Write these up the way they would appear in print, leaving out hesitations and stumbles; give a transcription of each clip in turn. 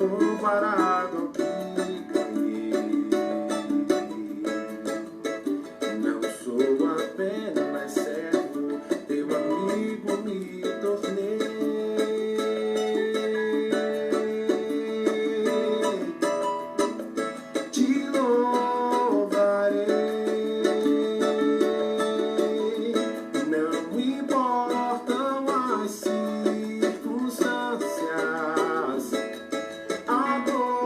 comparado ao que ganhei. Não sou apenas servo, teu amigo me tornei. Te louvarei, não importam as circunstâncias, adorarei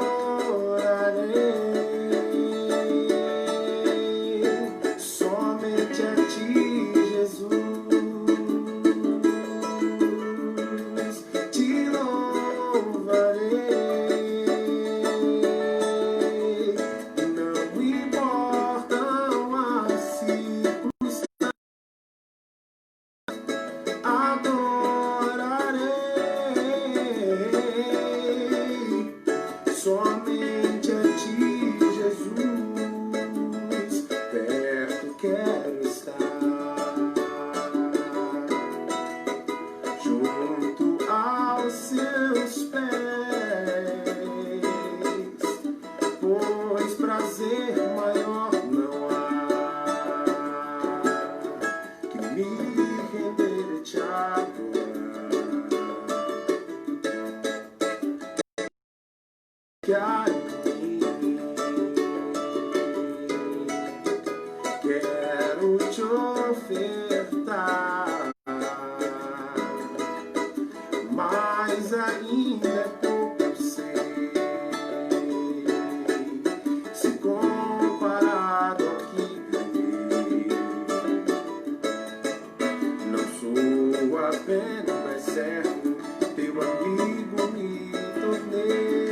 somente a ti, Jesus. Te louvarei, não importam as circunstâncias, adorarei somente a ti, Jesus. Perto quero estar, junto aos seus pés, pois prazer maior não há que me render e te adorar. Que há em mim, quero te ofertar, mas ainda é pouco, eu sei, se comparado ao que ganhei. Não sou apenas servo, teu amigo me tornei.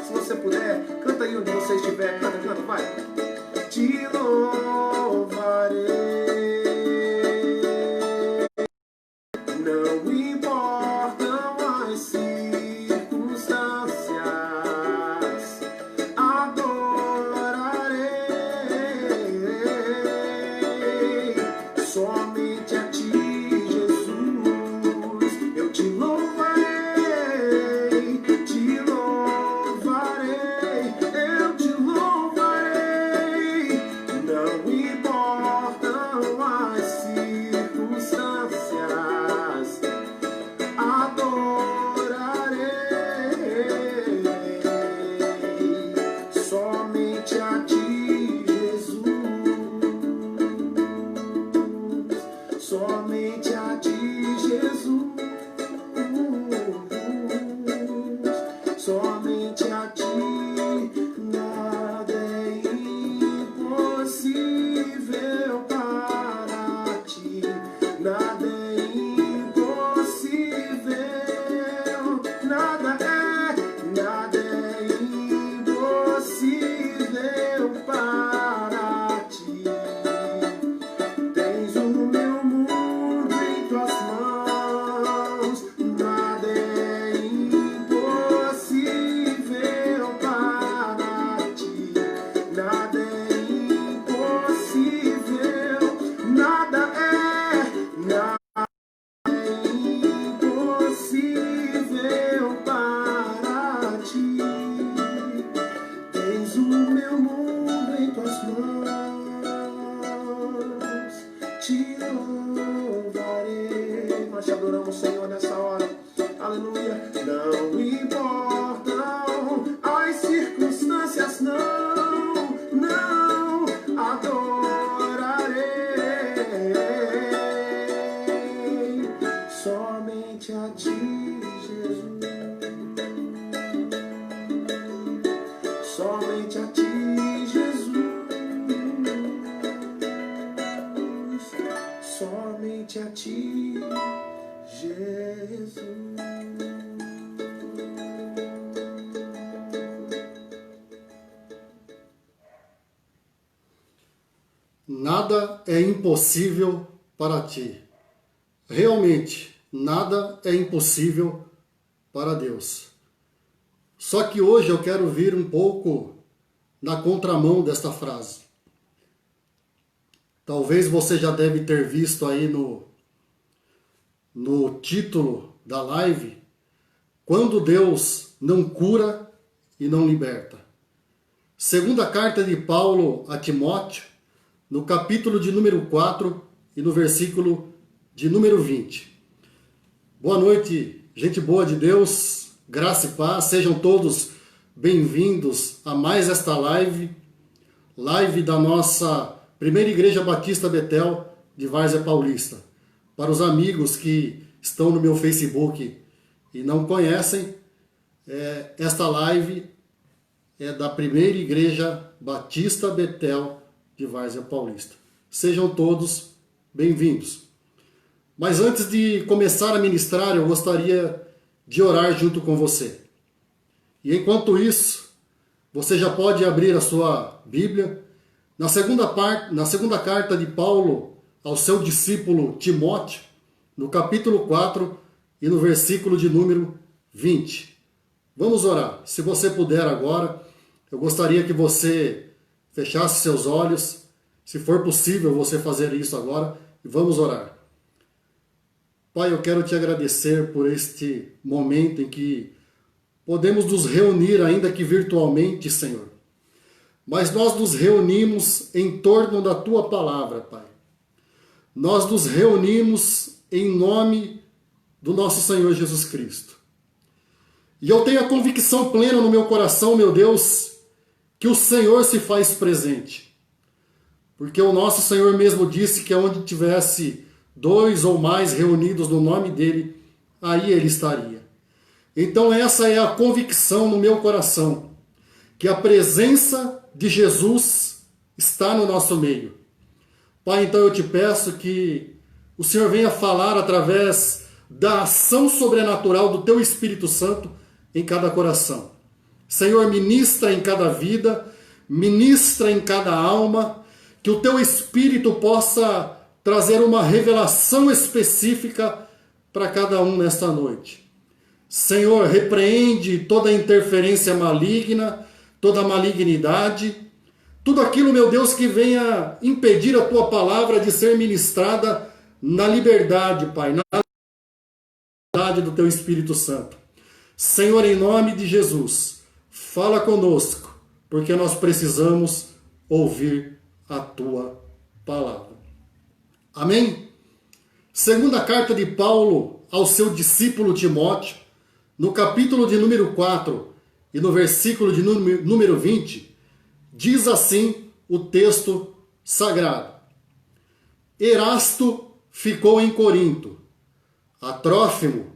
Se você puder, canta aí onde você estiver, canta, canta, vai. Te louvarei, não importam as circunstâncias, adorarei somente a ti, Jesus. Eu te louvarei, te louvarei, eu te louvarei, não importam as circunstâncias, adorarei somente a ti, Jesus. Somente a ti, Jesus. Somente a ti, nada é impossível para ti, nada é impossível, nada é impossível para ti. Tens o meu mundo em tuas mãos, nada é impossível para ti, nada é impossível, nada é impossível para ti. Tens o meu mundo em tuas mãos, te louvarei. Nós te adoramos, Senhor, nessa hora. Aleluia. Não importam as circunstâncias, não, não, adorarei somente a ti, Jesus. Somente a ti, Jesus. Somente a ti, Jesus. Nada é impossível para ti. Realmente, nada é impossível para Deus. Só que hoje eu quero vir um pouco na contramão desta frase. Talvez você já deve ter visto aí no título da live quando Deus não cura e não liberta. Segunda carta de Paulo a Timóteo, no capítulo de número 4 e no versículo de número 20. Boa noite, gente boa de Deus, graça e paz, sejam todos bem-vindos a mais esta live da nossa Primeira Igreja Batista Betel de Várzea Paulista. Para os amigos que estão no meu Facebook e não conhecem, esta live é da Primeira Igreja Batista Betel de Várzea Paulista. Sejam todos bem-vindos. Mas antes de começar a ministrar, eu gostaria de orar junto com você. E enquanto isso, você já pode abrir a sua Bíblia na segunda carta de Paulo ao seu discípulo Timóteo, no capítulo 4 e no versículo de número 20. Vamos orar. Se você puder agora, eu gostaria que você fechasse seus olhos, se for possível você fazer isso agora, e vamos orar. Pai, eu quero te agradecer por este momento em que podemos nos reunir, ainda que virtualmente, Senhor. Mas nós nos reunimos em torno da Tua palavra, Pai. Nós nos reunimos em nome do nosso Senhor Jesus Cristo. E eu tenho a convicção plena no meu coração, meu Deus, que o Senhor se faz presente. Porque o nosso Senhor mesmo disse que onde tivesse 2 ou mais reunidos no nome dele, aí ele estaria. Então essa é a convicção no meu coração, que a presença de Jesus está no nosso meio. Pai, então eu te peço que o Senhor venha falar através da ação sobrenatural do Teu Espírito Santo em cada coração. Senhor, ministra em cada vida, ministra em cada alma, que o Teu Espírito possa trazer uma revelação específica para cada um nesta noite. Senhor, repreende toda interferência maligna, toda malignidade, tudo aquilo, meu Deus, que venha impedir a Tua palavra de ser ministrada na liberdade, Pai, na liberdade do Teu Espírito Santo. Senhor, em nome de Jesus, fala conosco, porque nós precisamos ouvir a Tua palavra. Amém? Segunda carta de Paulo ao seu discípulo Timóteo, no capítulo de número 4 e no versículo de número 20, diz assim o texto sagrado: Erasto ficou em Corinto, a Trófimo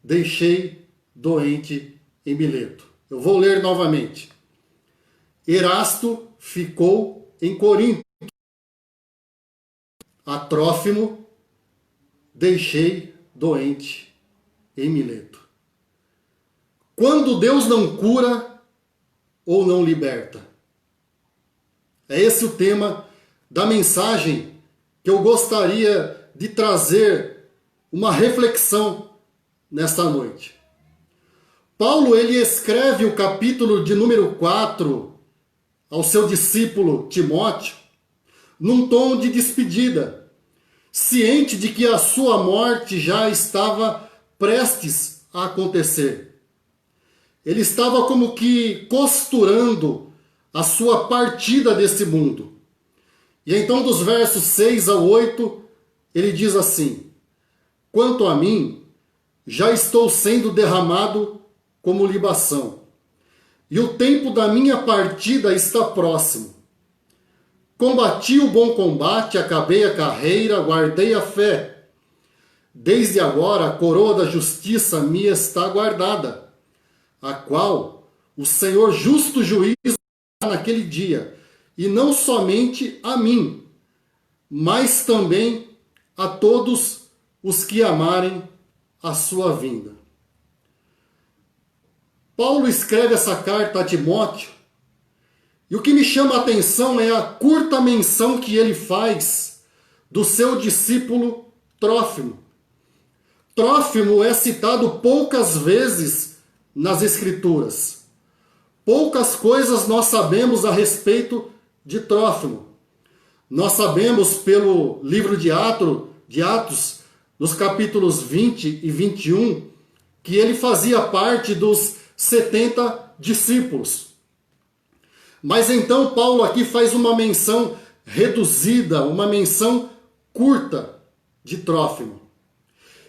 deixei doente em Mileto. Eu vou ler novamente. Erasto ficou em Corinto, a Trófimo deixei doente em Mileto. Quando Deus não cura ou não liberta? É esse o tema da mensagem que eu gostaria de trazer uma reflexão nesta noite. Paulo, ele escreve o capítulo de número 4 ao seu discípulo Timóteo num tom de despedida, ciente de que a sua morte já estava prestes a acontecer. Ele estava como que costurando a sua partida desse mundo. E então, dos versos 6 ao 8, ele diz assim: Quanto a mim, já estou sendo derramado como libação, e o tempo da minha partida está próximo. Combati o bom combate, acabei a carreira, guardei a fé. Desde agora a coroa da justiça me está guardada, a qual o Senhor justo juiz dará naquele dia, e não somente a mim, mas também a todos os que amarem a sua vinda. Paulo escreve essa carta a Timóteo, e o que me chama a atenção é a curta menção que ele faz do seu discípulo Trófimo. Trófimo é citado poucas vezes nas Escrituras. Poucas coisas nós sabemos a respeito de Trófimo. Nós sabemos pelo livro de Atos, nos capítulos 20 e 21, que ele fazia parte dos 70 discípulos. Mas então Paulo aqui faz uma menção reduzida, uma menção curta de Trófimo.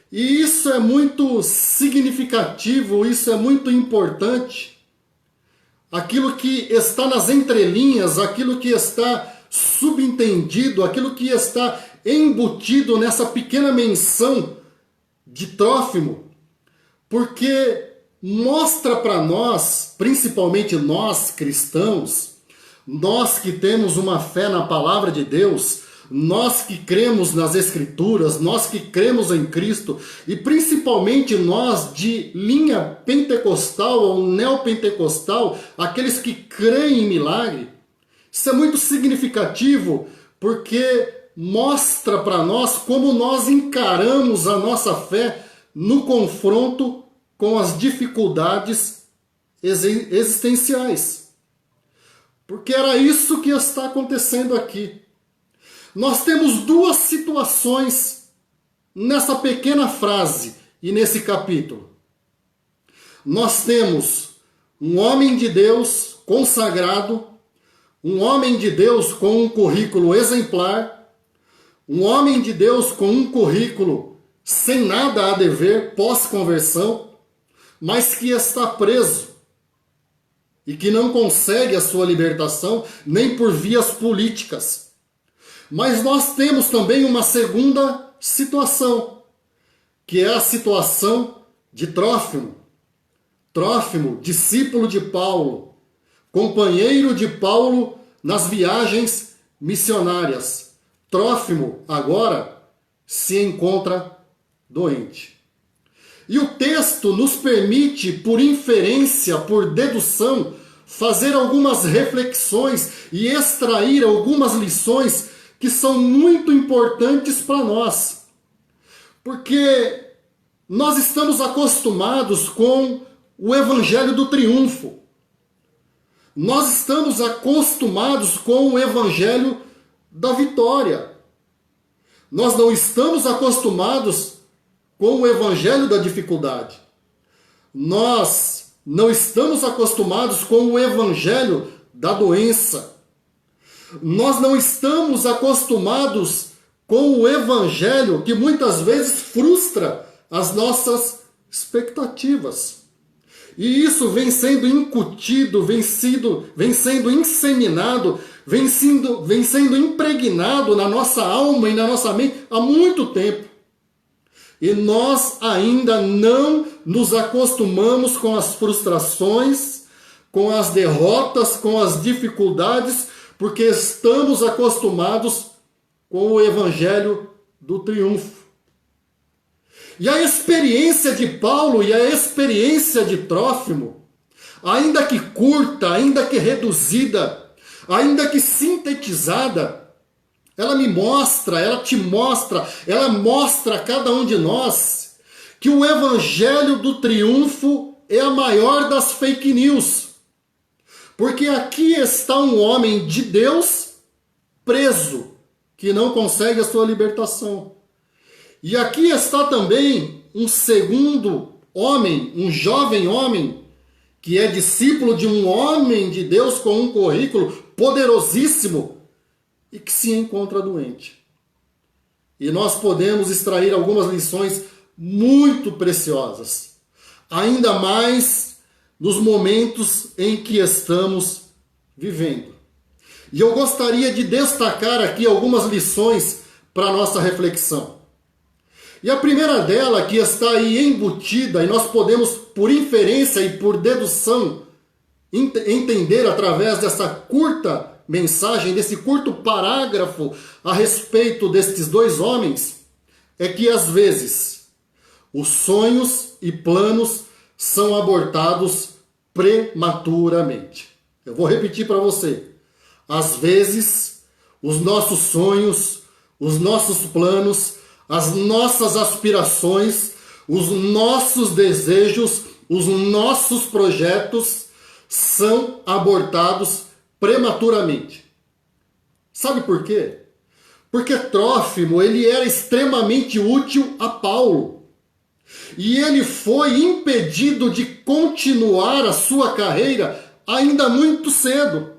E isso é muito significativo, isso é muito importante. Aquilo que está nas entrelinhas, aquilo que está subentendido, aquilo que está embutido nessa pequena menção de Trófimo, porque mostra para nós, principalmente nós cristãos, nós que temos uma fé na palavra de Deus, nós que cremos nas Escrituras, nós que cremos em Cristo, e principalmente nós de linha pentecostal ou neopentecostal, aqueles que creem em milagre, isso é muito significativo, porque mostra para nós como nós encaramos a nossa fé no confronto com as dificuldades existenciais. Porque era isso que está acontecendo aqui. Nós temos duas situações nessa pequena frase e nesse capítulo. Nós temos um homem de Deus consagrado, um homem de Deus com um currículo exemplar, um homem de Deus com um currículo sem nada a dever pós-conversão, mas que está preso e que não consegue a sua libertação nem por vias políticas. Mas nós temos também uma segunda situação, que é a situação de Trófimo. Trófimo, discípulo de Paulo, companheiro de Paulo nas viagens missionárias. Trófimo agora se encontra doente. E o texto nos permite, por inferência, por dedução, fazer algumas reflexões e extrair algumas lições que são muito importantes para nós. Porque nós estamos acostumados com o evangelho do triunfo. Nós estamos acostumados com o evangelho da vitória. Nós não estamos acostumados com o evangelho da dificuldade. Nós não estamos acostumados com o evangelho da doença. Nós não estamos acostumados com o evangelho que muitas vezes frustra as nossas expectativas. E isso vem sendo incutido, vem sendo inseminado, vem sendo impregnado na nossa alma e na nossa mente há muito tempo. E nós ainda não nos acostumamos com as frustrações, com as derrotas, com as dificuldades, porque estamos acostumados com o evangelho do triunfo. E a experiência de Paulo e a experiência de Trófimo, ainda que curta, ainda que reduzida, ainda que sintetizada, ela te mostra, ela mostra a cada um de nós que o evangelho do triunfo é a maior das fake news. Porque aqui está um homem de Deus preso, que não consegue a sua libertação. E aqui está também um segundo homem, um jovem homem, que é discípulo de um homem de Deus com um currículo poderosíssimo e que se encontra doente. E nós podemos extrair algumas lições muito preciosas, ainda mais nos momentos em que estamos vivendo. E eu gostaria de destacar aqui algumas lições para a nossa reflexão. E a primeira dela, que está aí embutida, e nós podemos, por inferência e por dedução, entender através dessa curta mensagem, desse curto parágrafo a respeito destes dois homens, é que às vezes os sonhos e planos são abortados prematuramente. Eu vou repetir para você. Às vezes, os nossos sonhos, os nossos planos, as nossas aspirações, os nossos desejos, os nossos projetos são abortados prematuramente. Sabe por quê? Porque Trófimo, ele era extremamente útil a Paulo. E ele foi impedido de continuar a sua carreira ainda muito cedo.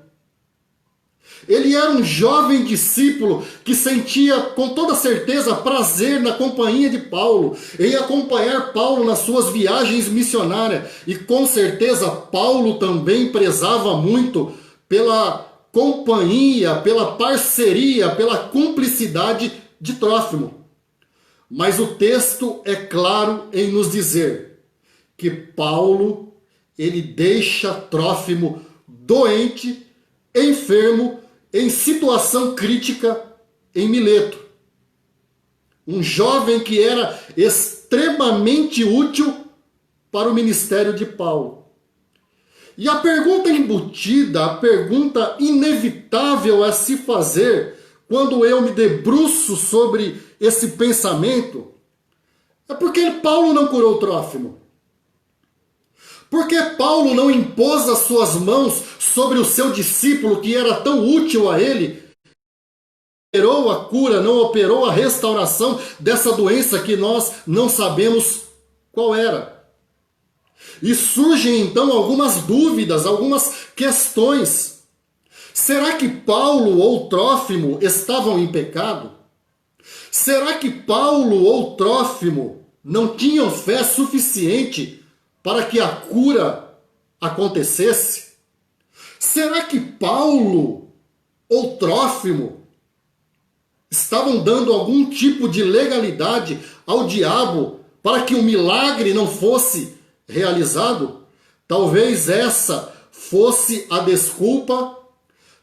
Ele era um jovem discípulo que sentia com toda certeza prazer na companhia de Paulo, em acompanhar Paulo nas suas viagens missionárias. E com certeza Paulo também prezava muito pela companhia, pela parceria, pela cumplicidade de Trófimo. Mas o texto é claro em nos dizer que Paulo, ele deixa Trófimo doente, enfermo, em situação crítica em Mileto. Um jovem que era extremamente útil para o ministério de Paulo. E a pergunta embutida, a pergunta inevitável a se fazer quando eu me debruço sobre esse pensamento, é por que Paulo não curou Trófimo? Por que Paulo não impôs as suas mãos sobre o seu discípulo que era tão útil a ele? Não operou a cura, não operou a restauração dessa doença que nós não sabemos qual era. E surgem então algumas dúvidas, algumas questões. Será que Paulo ou Trófimo estavam em pecado? Será que Paulo ou Trófimo não tinham fé suficiente para que a cura acontecesse? Será que Paulo ou Trófimo estavam dando algum tipo de legalidade ao diabo para que o milagre não fosse realizado? Talvez essa fosse a desculpa,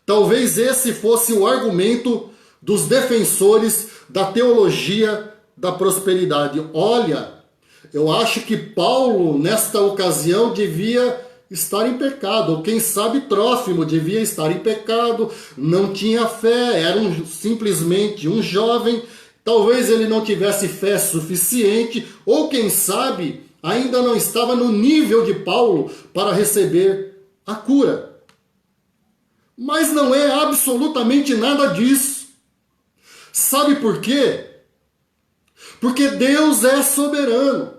talvez esse fosse o argumento dos defensores da teologia da prosperidade. Olha, eu acho que Paulo, nesta ocasião, devia estar em pecado, ou quem sabe Trófimo devia estar em pecado, não tinha fé, era simplesmente um jovem, talvez ele não tivesse fé suficiente, ou quem sabe ainda não estava no nível de Paulo para receber a cura. Mas não é absolutamente nada disso. Sabe por quê? Porque Deus é soberano.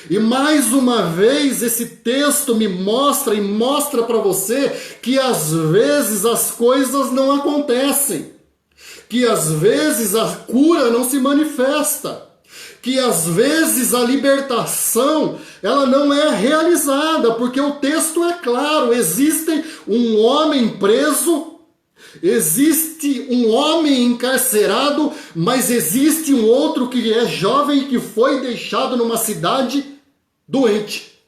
E mais uma vez esse texto me mostra e mostra para você que às vezes as coisas não acontecem, que às vezes a cura não se manifesta, que às vezes a libertação ela não é realizada, porque o texto é claro, existe um homem preso, existe um homem encarcerado, mas existe um outro que é jovem que foi deixado numa cidade doente.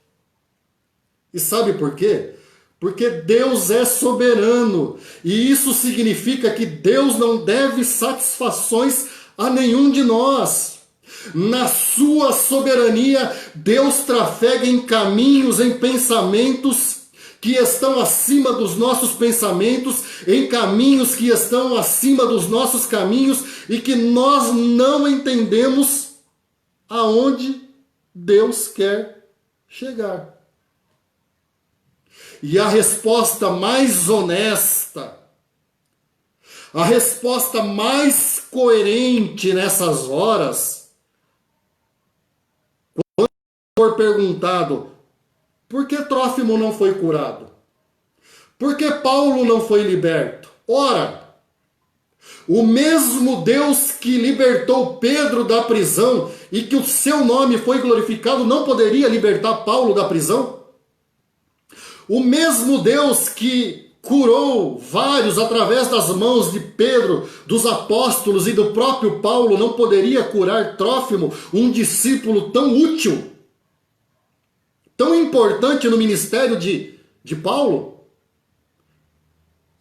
E sabe por quê? Porque Deus é soberano. E isso significa que Deus não deve satisfações a nenhum de nós. Na sua soberania, Deus trafega em caminhos, em pensamentos que estão acima dos nossos pensamentos, em caminhos que estão acima dos nossos caminhos e que nós não entendemos aonde Deus quer chegar. E a resposta mais honesta, a resposta mais coerente nessas horas, quando for perguntado, por que Trófimo não foi curado? Por que Paulo não foi liberto? Ora, o mesmo Deus que libertou Pedro da prisão e que o seu nome foi glorificado não poderia libertar Paulo da prisão? O mesmo Deus que curou vários através das mãos de Pedro, dos apóstolos e do próprio Paulo não poderia curar Trófimo, um discípulo tão útil, tão importante no ministério de Paulo?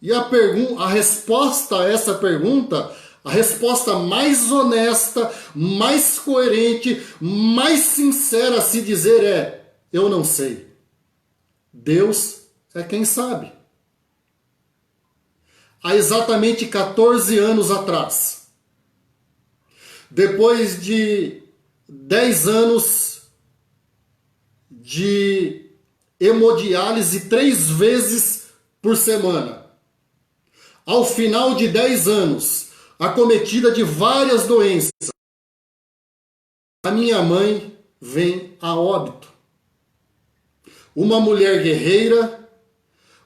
E a resposta a essa pergunta, a resposta mais honesta, mais coerente, mais sincera a se dizer é: eu não sei. Deus é quem sabe. Há exatamente 14 anos atrás, depois de 10 anos de hemodiálise 3 vezes por semana, ao final de 10 anos, acometida de várias doenças, a minha mãe vem a óbito. Uma mulher guerreira,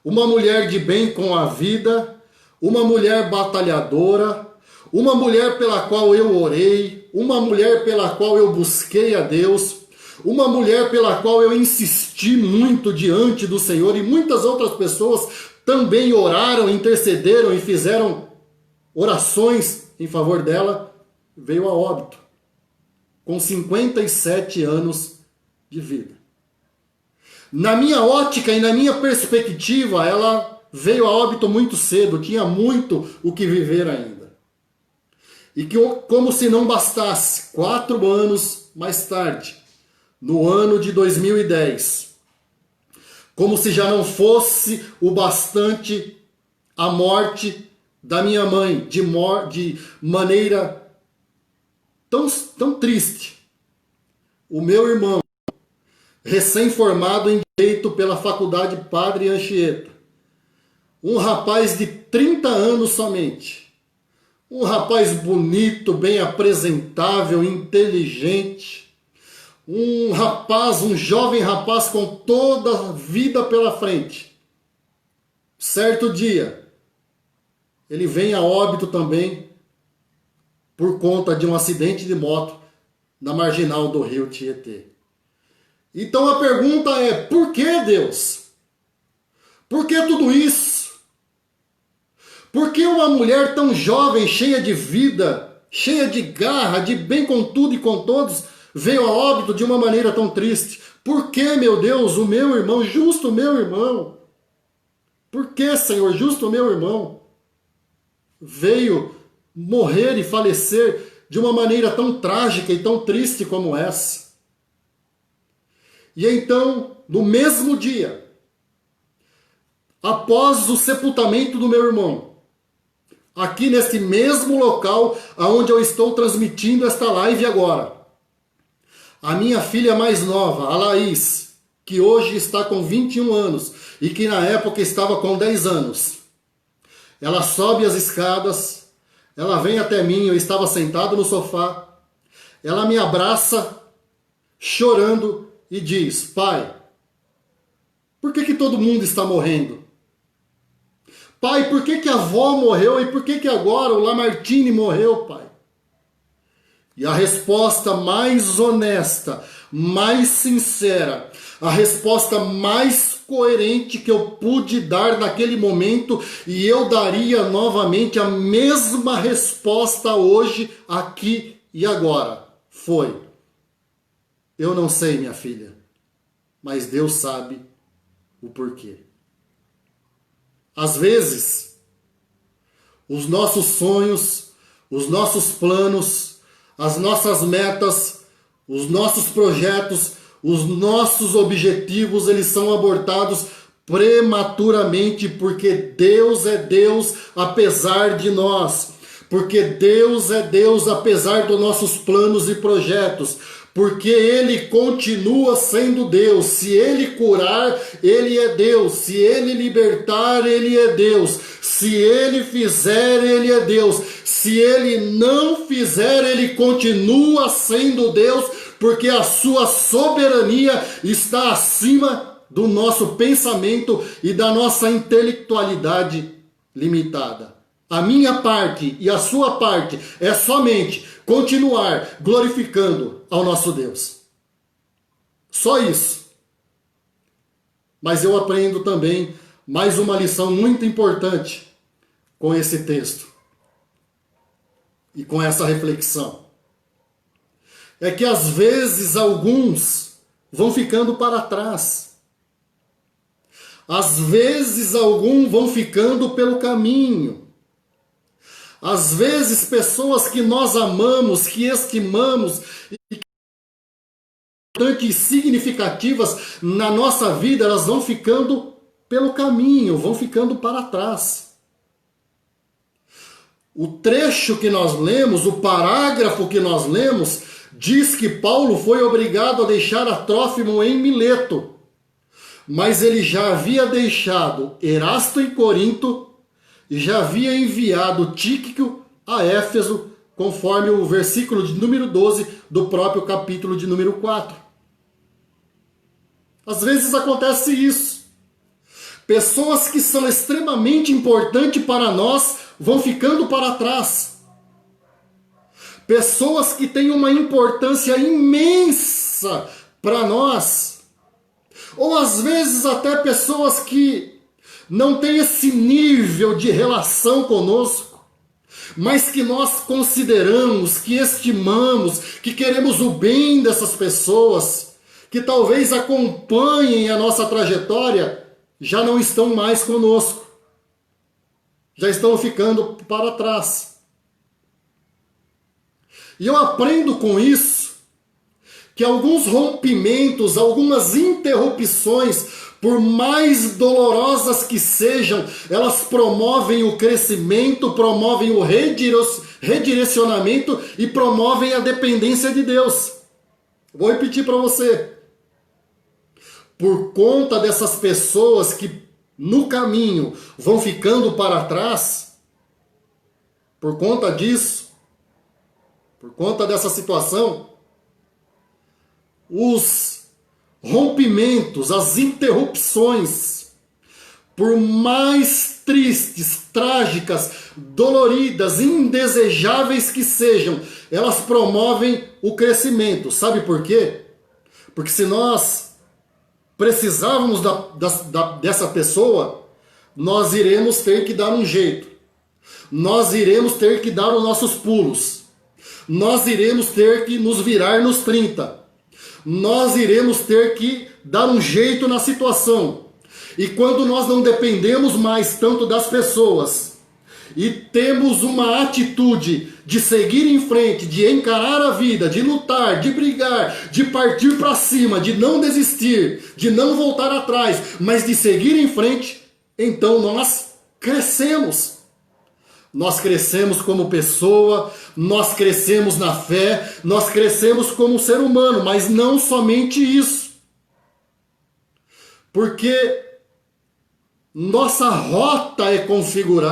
uma mulher de bem com a vida, uma mulher batalhadora, uma mulher pela qual eu orei, uma mulher pela qual eu busquei a Deus, uma mulher pela qual eu insisti muito diante do Senhor, e muitas outras pessoas também oraram, intercederam e fizeram orações em favor dela, veio a óbito, com 57 anos de vida. Na minha ótica e na minha perspectiva, ela veio a óbito muito cedo, tinha muito o que viver ainda. E que, como se não bastasse, 4 anos mais tarde, no ano de 2010, como se já não fosse o bastante a morte da minha mãe, de maneira tão triste. O meu irmão, recém-formado em Direito pela Faculdade Padre Anchieta, um rapaz de 30 anos somente, um rapaz bonito, bem apresentável, inteligente, um jovem rapaz com toda a vida pela frente. Certo dia, ele vem a óbito também por conta de um acidente de moto na marginal do rio Tietê. Então a pergunta é, por que Deus? Por que tudo isso? Por que uma mulher tão jovem, cheia de vida, cheia de garra, de bem com tudo e com todos, veio a óbito de uma maneira tão triste? Por que, meu Deus, o meu irmão, justo o meu irmão? Por que, Senhor, justo o meu irmão, veio morrer e falecer de uma maneira tão trágica e tão triste como essa? E então, no mesmo dia, após o sepultamento do meu irmão, aqui neste mesmo local onde eu estou transmitindo esta live agora, a minha filha mais nova, a Laís, que hoje está com 21 anos e que na época estava com 10 anos, ela sobe as escadas, ela vem até mim, eu estava sentado no sofá, ela me abraça, chorando, e diz, pai, por que todo mundo está morrendo? Pai, por que a avó morreu e por que agora o Lamartine morreu, pai? E a resposta mais honesta, mais sincera, a resposta mais coerente que eu pude dar naquele momento, e eu daria novamente a mesma resposta hoje, aqui e agora, foi: eu não sei, minha filha, mas Deus sabe o porquê. Às vezes, os nossos sonhos, os nossos planos, as nossas metas, os nossos projetos, os nossos objetivos, eles são abortados prematuramente, porque Deus é Deus apesar de nós. Porque Deus é Deus apesar dos nossos planos e projetos. Porque Ele continua sendo Deus. Se Ele curar, Ele é Deus. Se Ele libertar, Ele é Deus. Se Ele fizer, Ele é Deus. Se Ele não fizer, Ele continua sendo Deus, porque a sua soberania está acima do nosso pensamento e da nossa intelectualidade limitada. A minha parte e a sua parte é somente continuar glorificando ao nosso Deus. Só isso. Mas eu aprendo também mais uma lição muito importante com esse texto e com essa reflexão. É que às vezes alguns vão ficando para trás. Às vezes alguns vão ficando pelo caminho. Às vezes pessoas que nós amamos, que estimamos e importantes e significativas na nossa vida, elas vão ficando pelo caminho, vão ficando para trás. O trecho que nós lemos, o parágrafo que nós lemos, diz que Paulo foi obrigado a deixar a Trófimo em Mileto, mas ele já havia deixado Erasto em Corinto e já havia enviado Tíquico a Éfeso, conforme o versículo de número 12 do próprio capítulo de número 4. Às vezes acontece isso. Pessoas que são extremamente importantes para nós vão ficando para trás. Pessoas que têm uma importância imensa para nós. Ou às vezes até pessoas que não têm esse nível de relação conosco, mas que nós consideramos, que estimamos, que queremos o bem dessas pessoas, que talvez acompanhem a nossa trajetória, já não estão mais conosco. Já estão ficando para trás. E eu aprendo com isso que alguns rompimentos, algumas interrupções, por mais dolorosas que sejam, elas promovem o crescimento, promovem o redirecionamento e promovem a dependência de Deus. Vou repetir para você. Por conta dessas pessoas que no caminho vão ficando para trás, por conta disso, por conta dessa situação, os rompimentos, as interrupções, por mais tristes, trágicas, doloridas, indesejáveis que sejam, elas promovem o crescimento. Sabe por quê? Porque se nós precisávamos dessa pessoa, nós iremos ter que dar um jeito. Nós iremos ter que dar os nossos pulos. Nós iremos ter que nos virar nos 30. Nós iremos ter que dar um jeito na situação. E quando nós não dependemos mais tanto das pessoas e temos uma atitude de seguir em frente, de encarar a vida, de lutar, de brigar, de partir para cima, de não desistir, de não voltar atrás, mas de seguir em frente, então nós crescemos. Nós crescemos como pessoa, nós crescemos na fé, nós crescemos como ser humano, mas não somente isso. Porque nossa rota é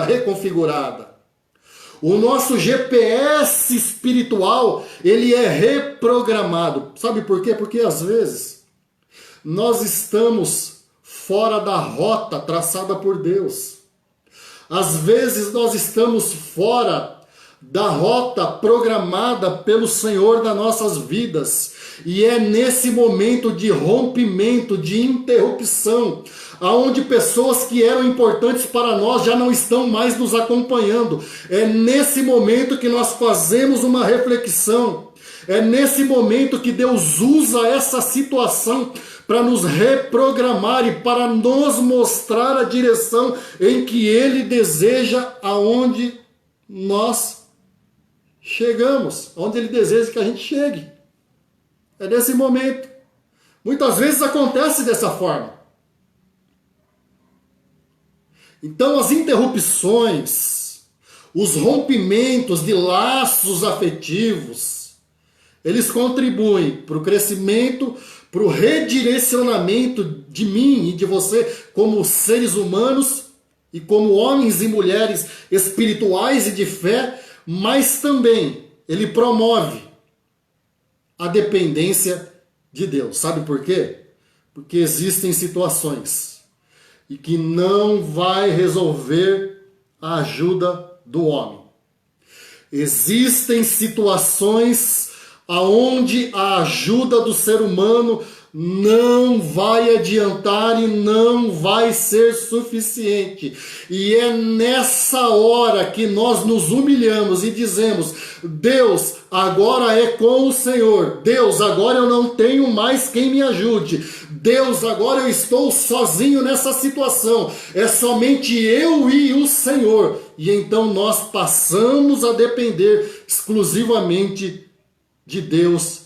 reconfigurada. O nosso GPS espiritual, ele é reprogramado. Sabe por quê? Porque às vezes nós estamos fora da rota traçada por Deus. Às vezes nós estamos fora da rota programada pelo Senhor das nossas vidas. E é nesse momento de rompimento, de interrupção, aonde pessoas que eram importantes para nós já não estão mais nos acompanhando. É nesse momento que nós fazemos uma reflexão. É nesse momento que Deus usa essa situação para nos reprogramar e para nos mostrar a direção em que Ele deseja aonde nós chegamos, aonde Ele deseja que a gente chegue. É nesse momento. Muitas vezes acontece dessa forma. Então as interrupções, os rompimentos de laços afetivos, eles contribuem para o crescimento, para o redirecionamento de mim e de você como seres humanos e como homens e mulheres espirituais e de fé, mas também ele promove a dependência de Deus. Sabe por quê? Porque existem situações e que não vai resolver a ajuda do homem. Existem situações aonde a ajuda do ser humano não vai adiantar e não vai ser suficiente. E é nessa hora que nós nos humilhamos e dizemos: Deus, agora é com o Senhor. Deus, agora eu não tenho mais quem me ajude. Deus, agora eu estou sozinho nessa situação. É somente eu e o Senhor. E então nós passamos a depender exclusivamente de Deus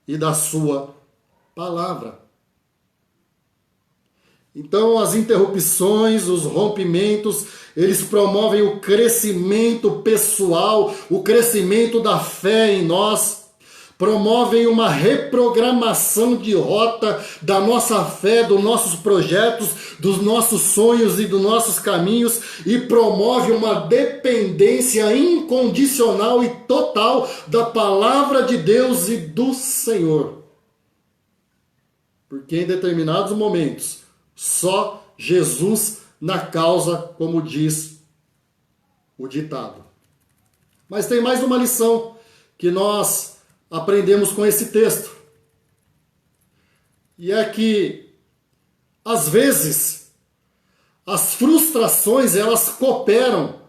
e da sua palavra. Então as interrupções, os rompimentos, eles promovem o crescimento pessoal, o crescimento da fé em nós, promovem uma reprogramação de rota da nossa fé, dos nossos projetos, dos nossos sonhos e dos nossos caminhos, e promove uma dependência incondicional e total da palavra de Deus e do Senhor. Porque em determinados momentos, só Jesus na causa, como diz o ditado. Mas tem mais uma lição que nós aprendemos com esse texto. E é que, às vezes, as frustrações, elas cooperam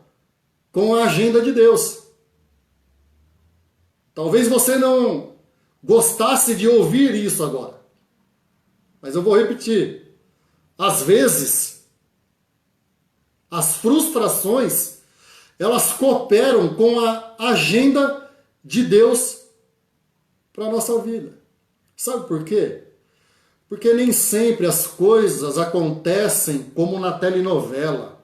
com a agenda de Deus. Talvez você não gostasse de ouvir isso agora. Mas eu vou repetir. Às vezes, as frustrações, elas cooperam com a agenda de Deus para a nossa vida. Sabe por quê? Porque nem sempre as coisas acontecem como na telenovela.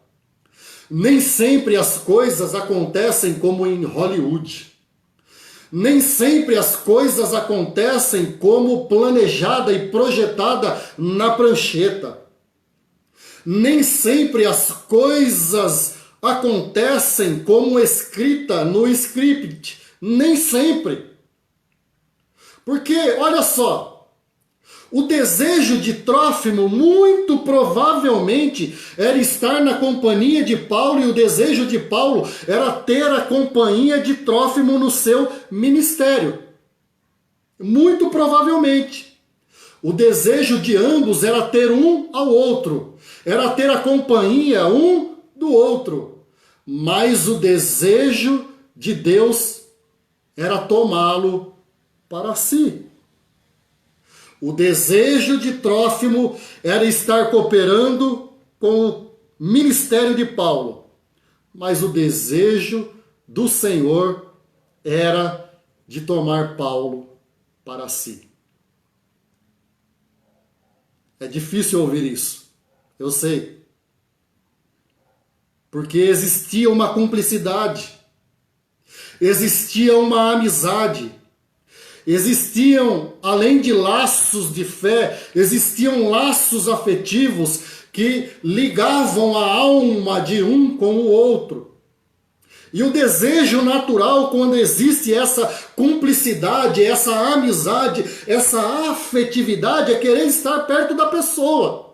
Nem sempre as coisas acontecem como em Hollywood. Nem sempre as coisas acontecem como planejada e projetada na prancheta. Nem sempre as coisas acontecem como escrita no script. Nem sempre. Porque, olha só, o desejo de Trófimo muito provavelmente era estar na companhia de Paulo, e o desejo de Paulo era ter a companhia de Trófimo no seu ministério. Muito provavelmente. O desejo de ambos era ter um ao outro, era ter a companhia um do outro. Mas o desejo de Deus era tomá-lo para si. O desejo de Trófimo era estar cooperando com o ministério de Paulo. Mas o desejo do Senhor era de tomar Paulo para si. É difícil ouvir isso, eu sei. Porque existia uma cumplicidade, existia uma amizade, existiam, além de laços de fé, existiam laços afetivos que ligavam a alma de um com o outro. E o desejo natural, quando existe essa cumplicidade, essa amizade, essa afetividade, é querer estar perto da pessoa.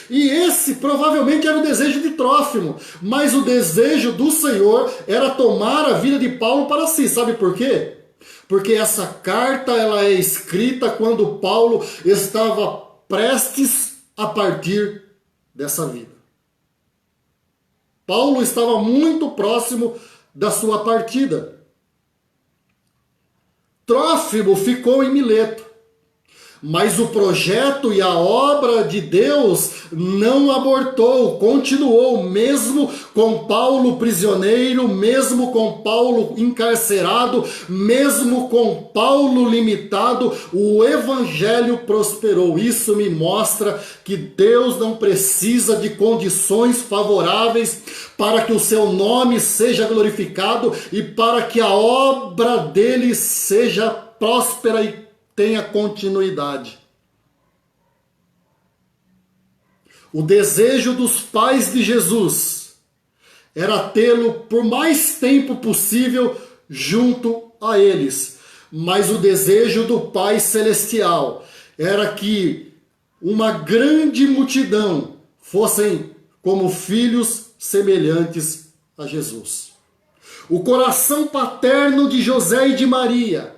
E esse provavelmente era o desejo de Trófimo, mas o desejo do Senhor era tomar a vida de Paulo para si. Sabe por quê? Porque essa carta ela é escrita quando Paulo estava prestes a partir dessa vida. Paulo estava muito próximo da sua partida. Trófimo ficou em Mileto. Mas o projeto e a obra de Deus não abortou, continuou, mesmo com Paulo prisioneiro, mesmo com Paulo encarcerado, mesmo com Paulo limitado, o evangelho prosperou. Isso me mostra que Deus não precisa de condições favoráveis para que o seu nome seja glorificado e para que a obra dele seja próspera e tenha continuidade. O desejo dos pais de Jesus era tê-lo por mais tempo possível junto a eles. Mas o desejo do Pai Celestial era que uma grande multidão fossem como filhos semelhantes a Jesus. O coração paterno de José e de Maria,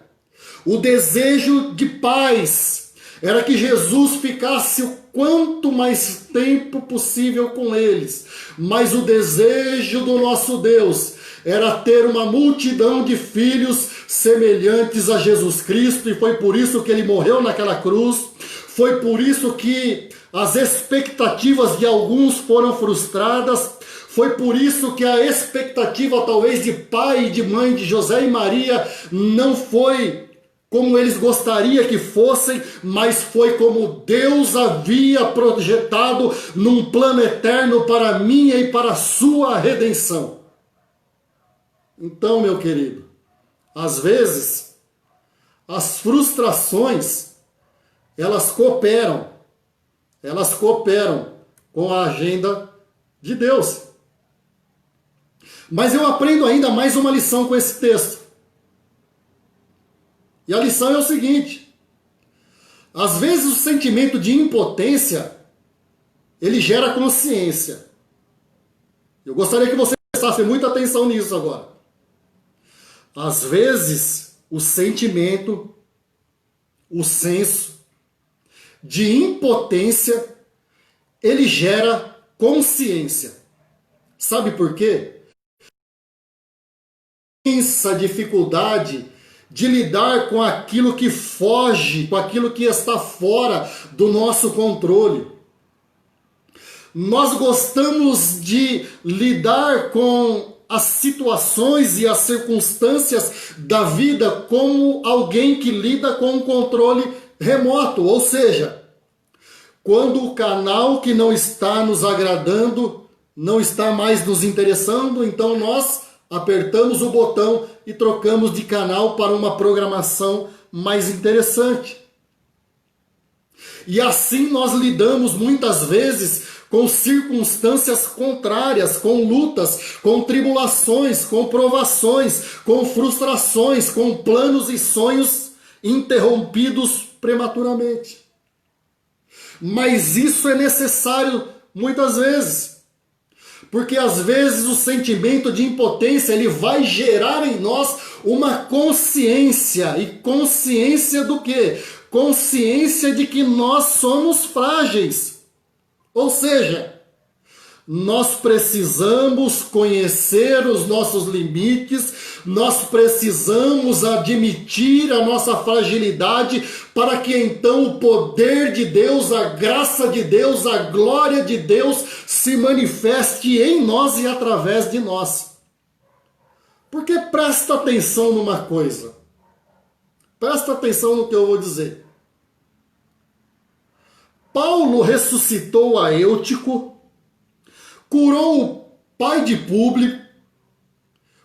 o desejo de pais era que Jesus ficasse o quanto mais tempo possível com eles. Mas o desejo do nosso Deus era ter uma multidão de filhos semelhantes a Jesus Cristo. E foi por isso que ele morreu naquela cruz. Foi por isso que as expectativas de alguns foram frustradas. Foi por isso que a expectativa talvez de pai e de mãe de José e Maria não foi como eles gostariam que fossem, mas foi como Deus havia projetado num plano eterno para a minha e para a sua redenção. Então, meu querido, às vezes, as frustrações, elas cooperam com a agenda de Deus. Mas eu aprendo ainda mais uma lição com esse texto. E a lição é o seguinte: Às vezes o sentimento de impotência, ele gera consciência. Eu gostaria que você prestasse muita atenção nisso agora. Às vezes o sentimento, o senso de impotência, ele gera consciência. Sabe por quê? Essa dificuldade de lidar com aquilo que foge, com aquilo que está fora do nosso controle. Nós gostamos de lidar com as situações e as circunstâncias da vida como alguém que lida com um controle remoto, ou seja, quando o canal que não está nos agradando, não está mais nos interessando, então nós apertamos o botão e trocamos de canal para uma programação mais interessante. E assim nós lidamos muitas vezes com circunstâncias contrárias, com lutas, com tribulações, com provações, com frustrações, com planos e sonhos interrompidos prematuramente. Mas isso é necessário muitas vezes, porque às vezes o sentimento de impotência ele vai gerar em nós uma consciência. E consciência do quê? Consciência de que nós somos frágeis. Ou seja, nós precisamos conhecer os nossos limites, nós precisamos admitir a nossa fragilidade para que então o poder de Deus, a graça de Deus, a glória de Deus se manifeste em nós e através de nós. Porque presta atenção numa coisa, presta atenção no que eu vou dizer. Paulo ressuscitou a Eutico, curou o pai de Públio,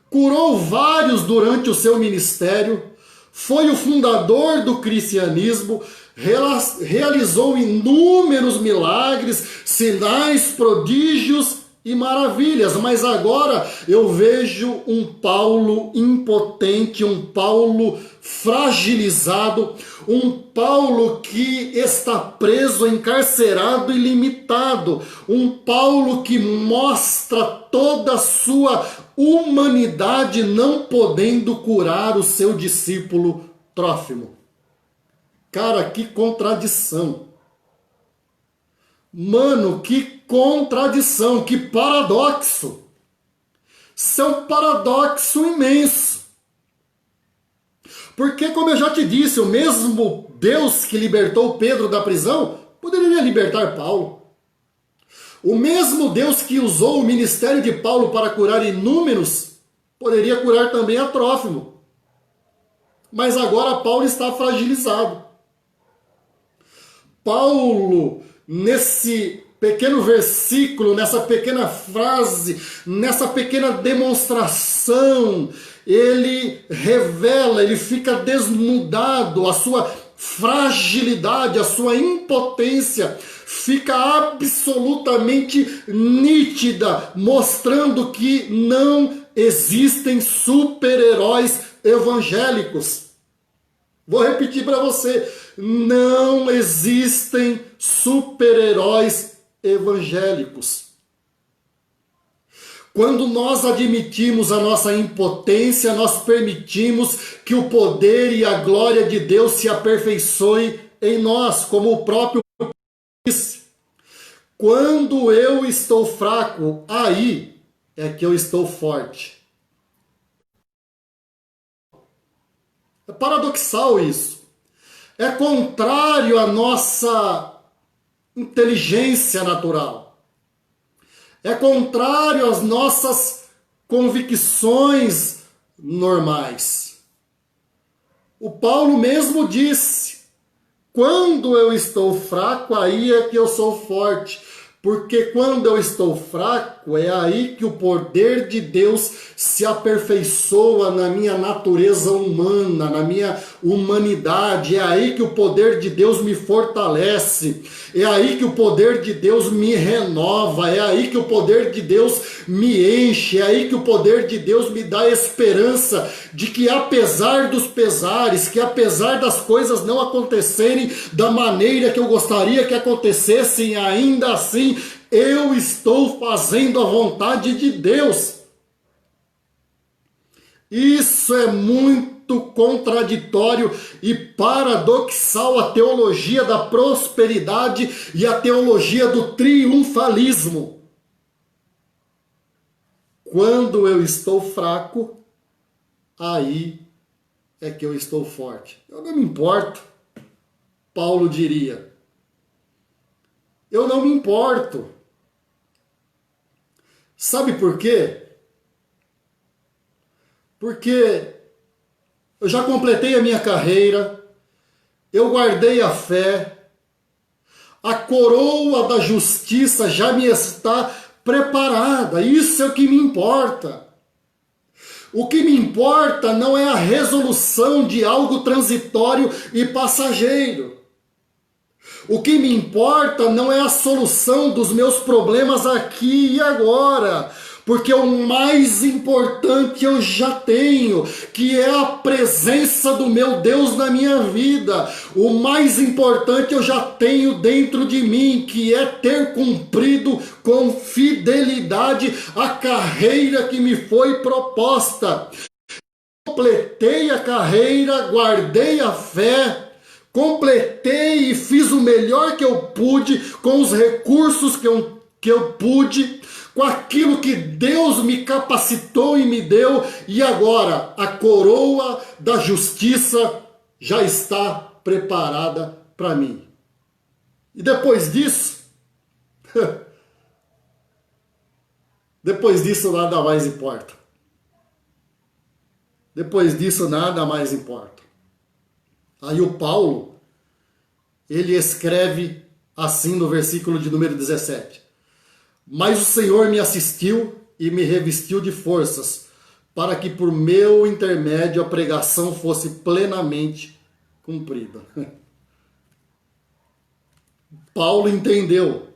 curou vários durante o seu ministério, foi o fundador do cristianismo, realizou inúmeros milagres, sinais, prodígios e maravilhas. Mas agora eu vejo um Paulo impotente, um Paulo fragilizado, um Paulo que está preso, encarcerado e limitado, um Paulo que mostra toda a sua humanidade não podendo curar o seu discípulo Trófimo. Cara, que contradição. Mano, que contradição, que paradoxo. Isso é um paradoxo imenso. Porque, como eu já te disse, o mesmo Deus que libertou Pedro da prisão poderia libertar Paulo. O mesmo Deus que usou o ministério de Paulo para curar inúmeros poderia curar também a Trófimo. Mas agora Paulo está fragilizado. Paulo, nesse pequeno versículo, nessa pequena frase, nessa pequena demonstração, ele revela, ele fica desnudado, a sua fragilidade, a sua impotência fica absolutamente nítida, mostrando que não existem super-heróis evangélicos. Vou repetir para você, não existem super-heróis evangélicos. Quando nós admitimos a nossa impotência, nós permitimos que o poder e a glória de Deus se aperfeiçoe em nós, como o próprio disse. Quando eu estou fraco, aí é que eu estou forte. É paradoxal isso. É contrário à nossa inteligência natural. É contrário às nossas convicções normais. O Paulo mesmo disse: quando eu estou fraco, aí é que eu sou forte. Porque quando eu estou fraco, é aí que o poder de Deus se aperfeiçoa na minha natureza humana, na minha humanidade, é aí que o poder de Deus me fortalece, é aí que o poder de Deus me renova, é aí que o poder de Deus me enche, é aí que o poder de Deus me dá esperança de que apesar dos pesares, que apesar das coisas não acontecerem da maneira que eu gostaria que acontecessem, ainda assim eu estou fazendo a vontade de Deus. Isso é muito contraditório e paradoxal a teologia da prosperidade e a teologia do triunfalismo. Quando eu estou fraco, aí é que eu estou forte. Eu não me importo, Paulo diria. Eu não me importo. Sabe por quê? Porque eu já completei a minha carreira, eu guardei a fé, a coroa da justiça já me está preparada, isso é o que me importa. O que me importa não é a resolução de algo transitório e passageiro. O que me importa não é a solução dos meus problemas aqui e agora, porque o mais importante eu já tenho, que é a presença do meu Deus na minha vida. O mais importante eu já tenho dentro de mim, que é ter cumprido com fidelidade a carreira que me foi proposta. Completei a carreira, guardei a fé, completei e fiz o melhor que eu pude com os recursos que eu pude, com aquilo que Deus me capacitou e me deu, e agora a coroa da justiça já está preparada para mim. E depois disso, nada mais importa. Depois disso nada mais importa. Aí o Paulo, ele escreve assim no versículo de número 17. Mas o Senhor me assistiu e me revestiu de forças, para que por meu intermédio a pregação fosse plenamente cumprida. Paulo entendeu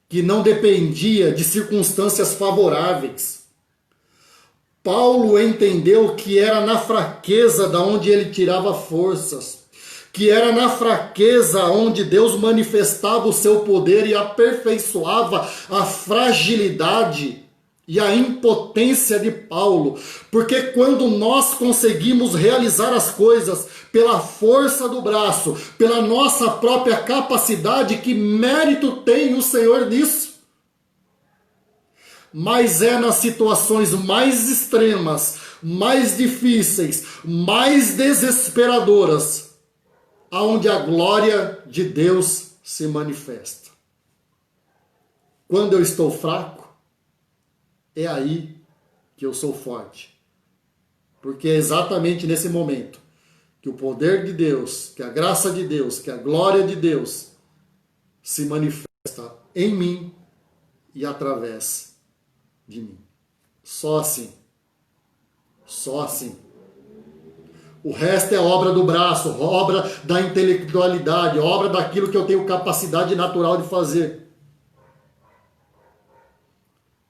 que não dependia de circunstâncias favoráveis. Paulo entendeu que era na fraqueza da onde ele tirava forças, que era na fraqueza onde Deus manifestava o seu poder e aperfeiçoava a fragilidade e a impotência de Paulo. Porque quando nós conseguimos realizar as coisas pela força do braço, pela nossa própria capacidade, que mérito tem o Senhor nisso? Mas é nas situações mais extremas, mais difíceis, mais desesperadoras, aonde a glória de Deus se manifesta. Quando eu estou fraco, é aí que eu sou forte. Porque é exatamente nesse momento que o poder de Deus, que a graça de Deus, que a glória de Deus se manifesta em mim e através de mim. Só assim. Só assim. O resto é obra do braço, obra da intelectualidade, obra daquilo que eu tenho capacidade natural de fazer.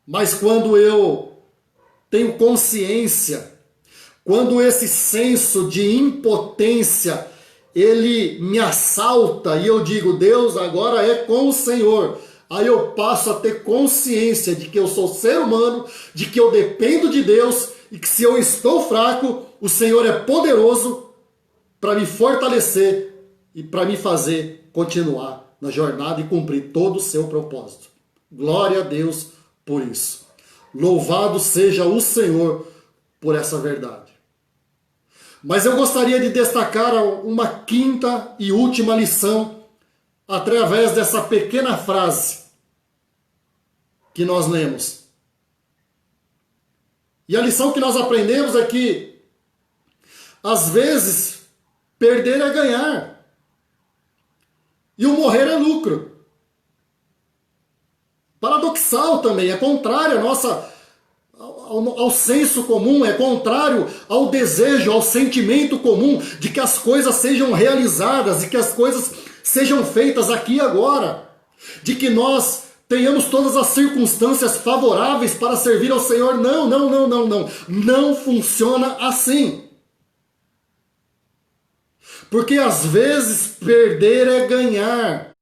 Mas quando eu tenho consciência, quando esse senso de impotência, ele me assalta e eu digo, Deus, agora é com o Senhor. Aí eu passo a ter consciência de que eu sou ser humano, de que eu dependo de Deus e que se eu estou fraco, o Senhor é poderoso para me fortalecer e para me fazer continuar na jornada e cumprir todo o seu propósito. Glória a Deus por isso. Louvado seja o Senhor por essa verdade. Mas eu gostaria de destacar uma quinta e última lição através dessa pequena frase que nós lemos. E a lição que nós aprendemos é que, às vezes, perder é ganhar. E o morrer é lucro. Paradoxal também, é contrário ao senso comum, é contrário ao desejo, ao sentimento comum de que as coisas sejam realizadas e que as coisas sejam feitas aqui e agora, de que nós tenhamos todas as circunstâncias favoráveis para servir ao Senhor. Não, não, não, não, não. Não funciona assim. Porque às vezes perder é ganhar.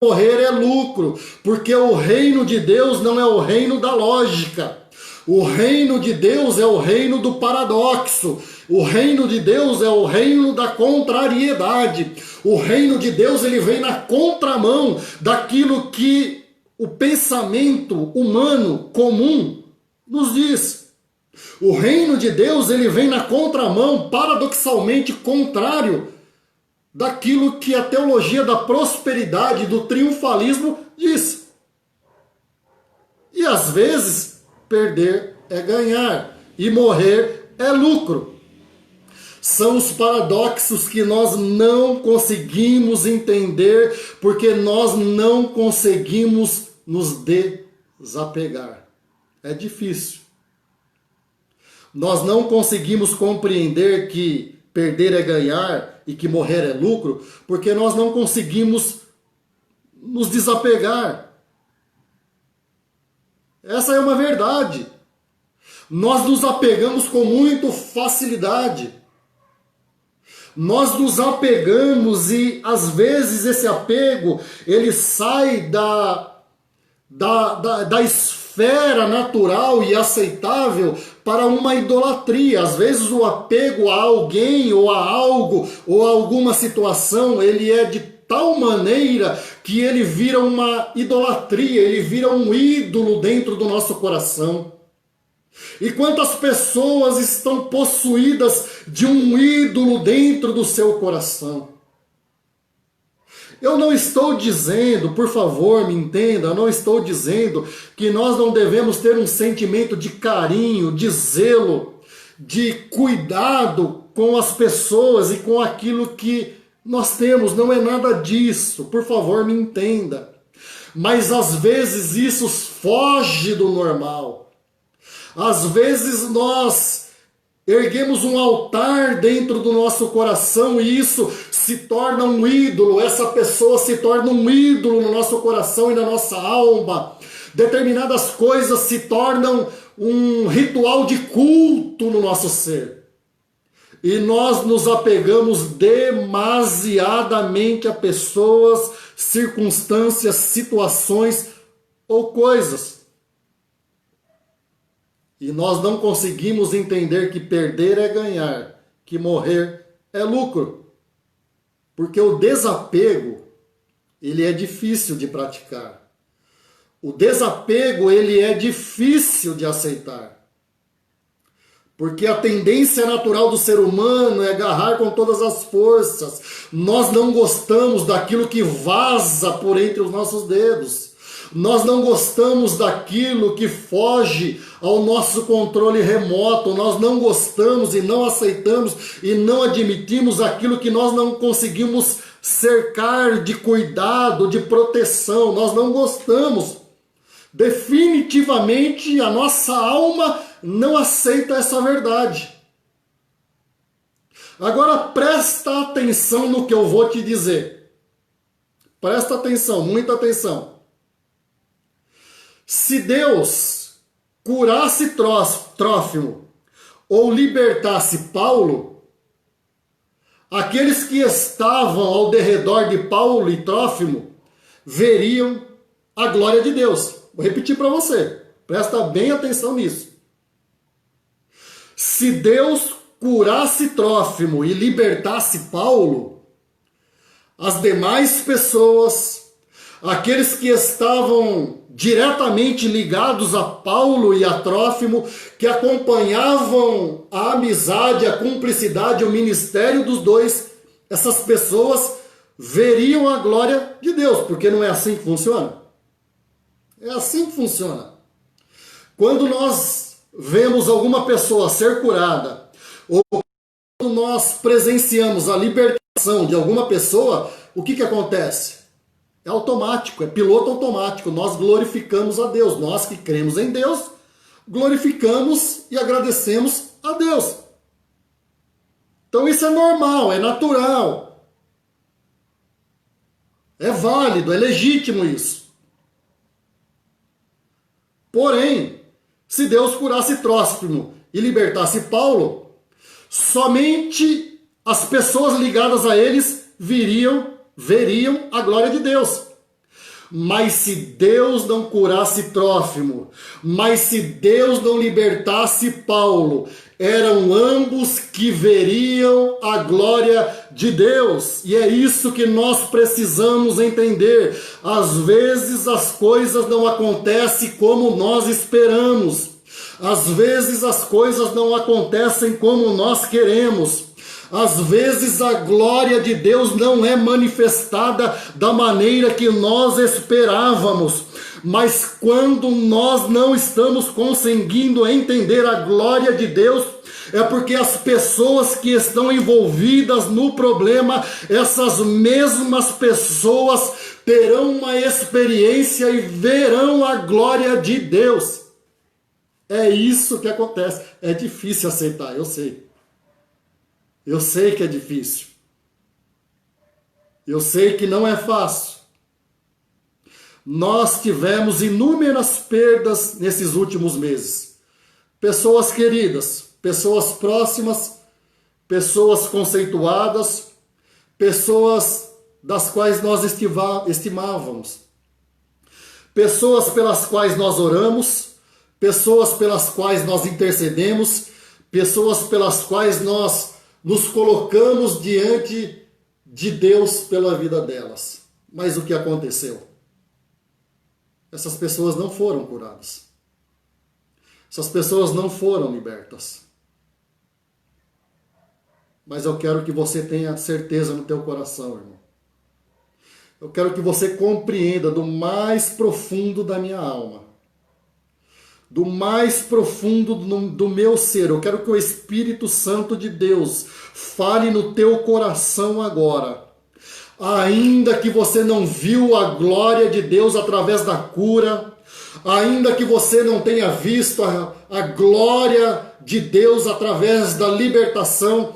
Morrer é lucro, porque o reino de Deus não é o reino da lógica. O reino de Deus é o reino do paradoxo. O reino de Deus é o reino da contrariedade. O reino de Deus, ele vem na contramão daquilo que o pensamento humano comum nos diz. O reino de Deus, ele vem na contramão, paradoxalmente contrário daquilo que a teologia da prosperidade, do triunfalismo diz. E às vezes, perder é ganhar e morrer é lucro. São os paradoxos que nós não conseguimos entender porque nós não conseguimos nos desapegar. É difícil. Nós não conseguimos compreender que perder é ganhar e que morrer é lucro, porque nós não conseguimos nos desapegar. Essa é uma verdade. Nós nos apegamos com muita facilidade. Nós nos apegamos e às vezes esse apego ele sai da esfera natural e aceitável para uma idolatria. Às vezes o apego a alguém ou a algo ou a alguma situação, ele é de tal maneira que ele vira uma idolatria, ele vira um ídolo dentro do nosso coração. E quantas pessoas estão possuídas de um ídolo dentro do seu coração? Eu não estou dizendo, por favor, me entenda, eu não estou dizendo que nós não devemos ter um sentimento de carinho, de zelo, de cuidado com as pessoas e com aquilo que nós temos. Não é nada disso, por favor, me entenda. Mas às vezes isso foge do normal. Às vezes nós erguemos um altar dentro do nosso coração e isso se torna um ídolo, essa pessoa se torna um ídolo no nosso coração e na nossa alma. Determinadas coisas se tornam um ritual de culto no nosso ser. E nós nos apegamos demasiadamente a pessoas, circunstâncias, situações ou coisas. E nós não conseguimos entender que perder é ganhar, que morrer é lucro. Porque o desapego, ele é difícil de praticar. O desapego, ele é difícil de aceitar. Porque a tendência natural do ser humano é agarrar com todas as forças. Nós não gostamos daquilo que vaza por entre os nossos dedos. Nós não gostamos daquilo que foge ao nosso controle remoto. Nós não gostamos e não aceitamos e não admitimos aquilo que nós não conseguimos cercar de cuidado, de proteção. Nós não gostamos. Definitivamente a nossa alma não aceita essa verdade. Agora presta atenção no que eu vou te dizer. Presta atenção, muita atenção. Se Deus curasse Trófimo ou libertasse Paulo, aqueles que estavam ao derredor de Paulo e Trófimo veriam a glória de Deus. Vou repetir para você, presta bem atenção nisso. Se Deus curasse Trófimo e libertasse Paulo, as demais pessoas, aqueles que estavam diretamente ligados a Paulo e a Trófimo, que acompanhavam a amizade, a cumplicidade, o ministério dos dois, essas pessoas veriam a glória de Deus, porque não é assim que funciona? É assim que funciona. Quando nós vemos alguma pessoa ser curada, ou quando nós presenciamos a libertação de alguma pessoa, o que acontece? É automático, é piloto automático. Nós glorificamos a Deus. Nós que cremos em Deus, glorificamos e agradecemos a Deus. Então isso é normal, é natural. É válido, é legítimo isso. Porém, se Deus curasse Trófimo e libertasse Paulo, somente as pessoas ligadas a eles veriam a glória de Deus. Mas se Deus não curasse Trófimo, mas se Deus não libertasse Paulo, eram ambos que veriam a glória de Deus. E é isso que nós precisamos entender. Às vezes as coisas não acontecem como nós esperamos. Às vezes as coisas não acontecem como nós queremos. Às vezes a glória de Deus não é manifestada da maneira que nós esperávamos. Mas quando nós não estamos conseguindo entender a glória de Deus, é porque as pessoas que estão envolvidas no problema, essas mesmas pessoas terão uma experiência e verão a glória de Deus. É isso que acontece. É difícil aceitar, eu sei. Eu sei que é difícil. Eu sei que não é fácil. Nós tivemos inúmeras perdas nesses últimos meses. Pessoas queridas, pessoas próximas, pessoas conceituadas, pessoas das quais nós estimávamos, pessoas pelas quais nós oramos, pessoas pelas quais nós intercedemos, pessoas pelas quais nós nos colocamos diante de Deus pela vida delas. Mas o que aconteceu? Essas pessoas não foram curadas. Essas pessoas não foram libertas. Mas eu quero que você tenha certeza no teu coração, irmão. Eu quero que você compreenda do mais profundo da minha alma, do mais profundo do meu ser. Eu quero que o Espírito Santo de Deus fale no teu coração agora. Ainda que você não viu a glória de Deus através da cura, ainda que você não tenha visto a glória de Deus através da libertação,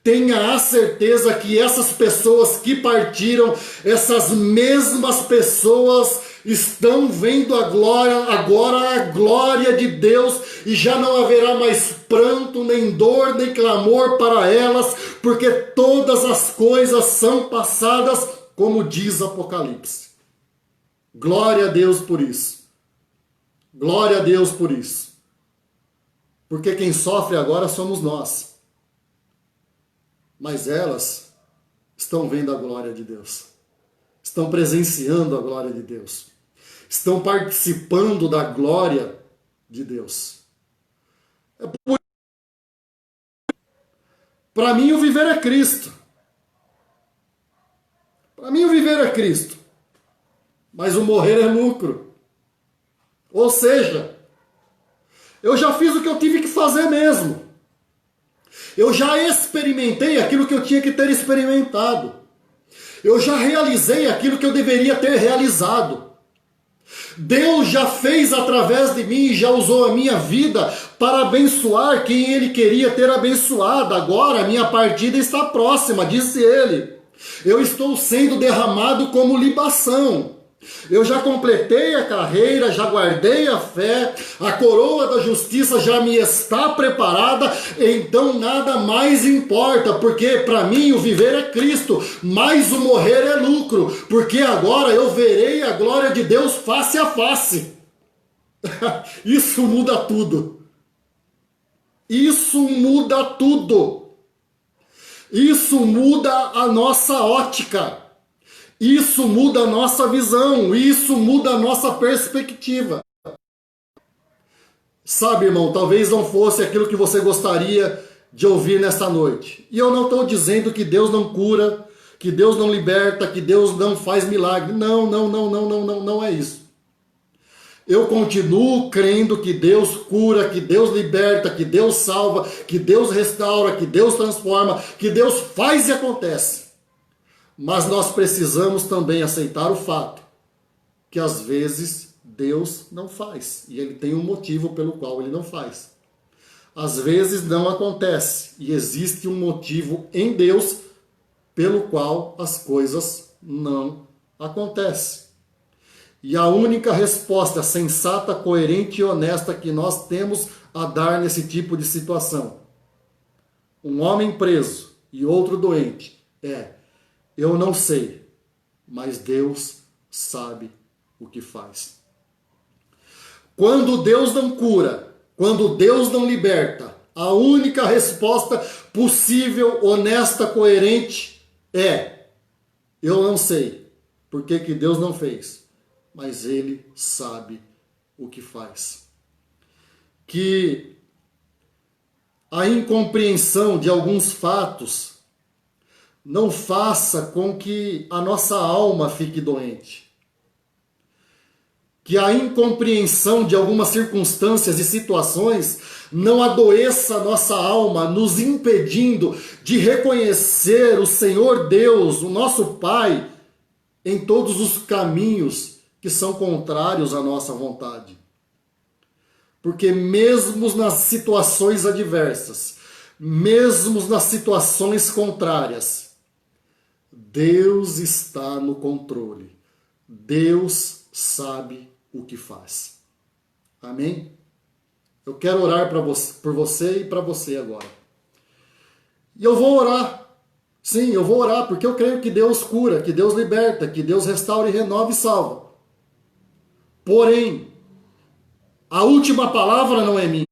tenha a certeza que essas pessoas que partiram, essas mesmas pessoas estão vendo agora a glória de Deus, e já não haverá mais pranto, nem dor, nem clamor para elas, porque todas as coisas são passadas, como diz Apocalipse. Glória a Deus por isso. Glória a Deus por isso. Porque quem sofre agora somos nós. Mas elas estão vendo a glória de Deus. Estão presenciando a glória de Deus. Estão participando da glória de Deus. Para mim o viver é Cristo. Para mim o viver é Cristo. Mas o morrer é lucro. Ou seja, eu já fiz o que eu tive que fazer mesmo. Eu já experimentei aquilo que eu tinha que ter experimentado. Eu já realizei aquilo que eu deveria ter realizado. Deus já fez através de mim, já usou a minha vida para abençoar quem Ele queria ter abençoado. Agora a minha partida está próxima, disse Ele. Eu estou sendo derramado como libação. Eu já completei a carreira, já guardei a fé, a coroa da justiça já me está preparada, então nada mais importa, porque para mim o viver é Cristo, mas o morrer é lucro, porque agora eu verei a glória de Deus face a face. Isso muda tudo. Isso muda tudo. Isso muda a nossa ótica. Isso muda a nossa visão, isso muda a nossa perspectiva. Sabe, irmão, talvez não fosse aquilo que você gostaria de ouvir nesta noite. E eu não estou dizendo que Deus não cura, que Deus não liberta, que Deus não faz milagre. Não é isso. Eu continuo crendo que Deus cura, que Deus liberta, que Deus salva, que Deus restaura, que Deus transforma, que Deus faz e acontece. Mas nós precisamos também aceitar o fato que às vezes Deus não faz. E ele tem um motivo pelo qual ele não faz. Às vezes não acontece. E existe um motivo em Deus pelo qual as coisas não acontecem. E a única resposta sensata, coerente e honesta que nós temos a dar nesse tipo de situação, um homem preso e outro doente, eu não sei, mas Deus sabe o que faz. Quando Deus não cura, quando Deus não liberta, a única resposta possível, honesta, coerente eu não sei por que Deus não fez, mas Ele sabe o que faz. Que a incompreensão de alguns fatos não faça com que a nossa alma fique doente. Que a incompreensão de algumas circunstâncias e situações não adoeça a nossa alma, nos impedindo de reconhecer o Senhor Deus, o nosso Pai, em todos os caminhos que são contrários à nossa vontade. Porque mesmo nas situações adversas, mesmo nas situações contrárias, Deus está no controle. Deus sabe o que faz. Amém? Eu quero orar por você e para você agora. E eu vou orar. Sim, eu vou orar porque eu creio que Deus cura, que Deus liberta, que Deus restaura e renova e salva. Porém, a última palavra não é minha.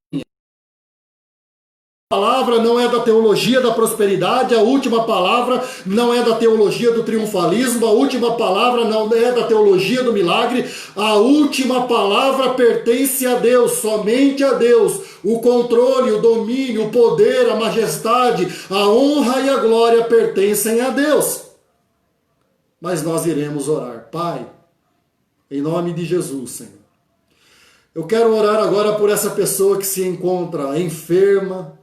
A palavra não é da teologia da prosperidade, a última palavra não é da teologia do triunfalismo, a última palavra não é da teologia do milagre, a última palavra pertence a Deus, somente a Deus. O controle, o domínio, o poder, a majestade, a honra e a glória pertencem a Deus. Mas nós iremos orar. Pai, em nome de Jesus, Senhor. Eu quero orar agora por essa pessoa que se encontra enferma,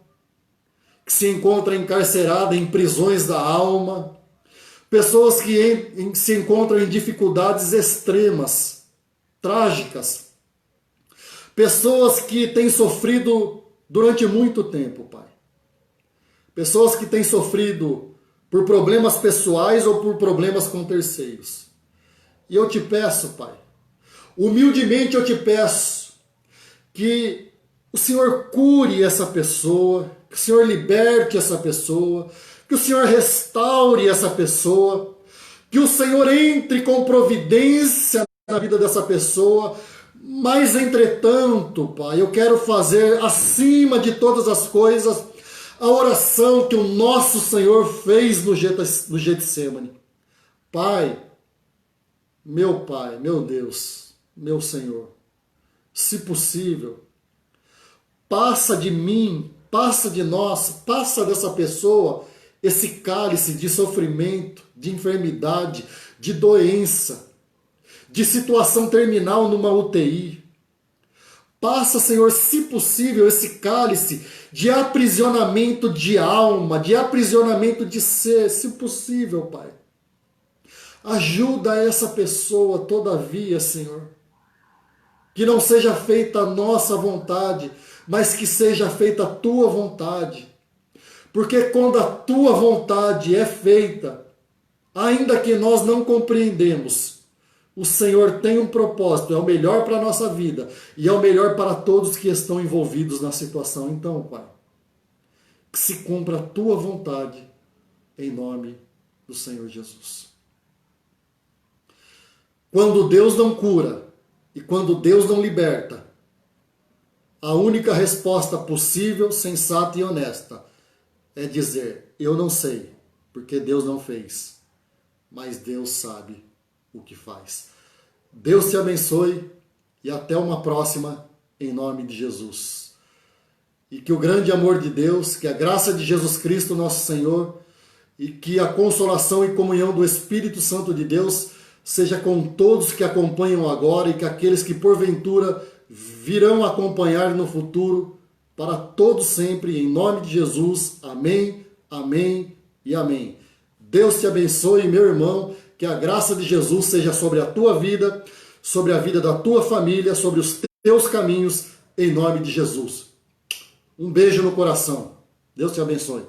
que se encontra encarcerada em prisões da alma, pessoas que se encontram em dificuldades extremas, trágicas, pessoas que têm sofrido durante muito tempo, Pai. Pessoas que têm sofrido por problemas pessoais ou por problemas com terceiros. E eu te peço, Pai, humildemente eu te peço que o Senhor cure essa pessoa, que o Senhor liberte essa pessoa, que o Senhor restaure essa pessoa, que o Senhor entre com providência na vida dessa pessoa. Mas, entretanto, Pai, eu quero fazer acima de todas as coisas a oração que o nosso Senhor fez no Getsemane. Pai, meu Deus, meu Senhor, se possível, passa de mim, passa de nós, passa dessa pessoa esse cálice de sofrimento, de enfermidade, de doença, de situação terminal numa UTI. Passa, Senhor, se possível, esse cálice de aprisionamento de alma, de aprisionamento de ser, se possível, Pai. Ajuda essa pessoa, todavia, Senhor. Que não seja feita a nossa vontade, mas que seja feita a tua vontade. Porque quando a tua vontade é feita, ainda que nós não compreendemos, o Senhor tem um propósito, é o melhor para a nossa vida e é o melhor para todos que estão envolvidos na situação. Então, Pai, que se cumpra a tua vontade em nome do Senhor Jesus. Quando Deus não cura e quando Deus não liberta, a única resposta possível, sensata e honesta é dizer: eu não sei, porque Deus não fez, mas Deus sabe o que faz. Deus te abençoe e até uma próxima, em nome de Jesus. E que o grande amor de Deus, que a graça de Jesus Cristo, nosso Senhor, e que a consolação e comunhão do Espírito Santo de Deus seja com todos que acompanham agora e que aqueles que porventura virão acompanhar no futuro, para todos sempre, em nome de Jesus. Amém, amém e amém. Deus te abençoe, meu irmão, que a graça de Jesus seja sobre a tua vida, sobre a vida da tua família, sobre os teus caminhos, em nome de Jesus. Um beijo no coração. Deus te abençoe.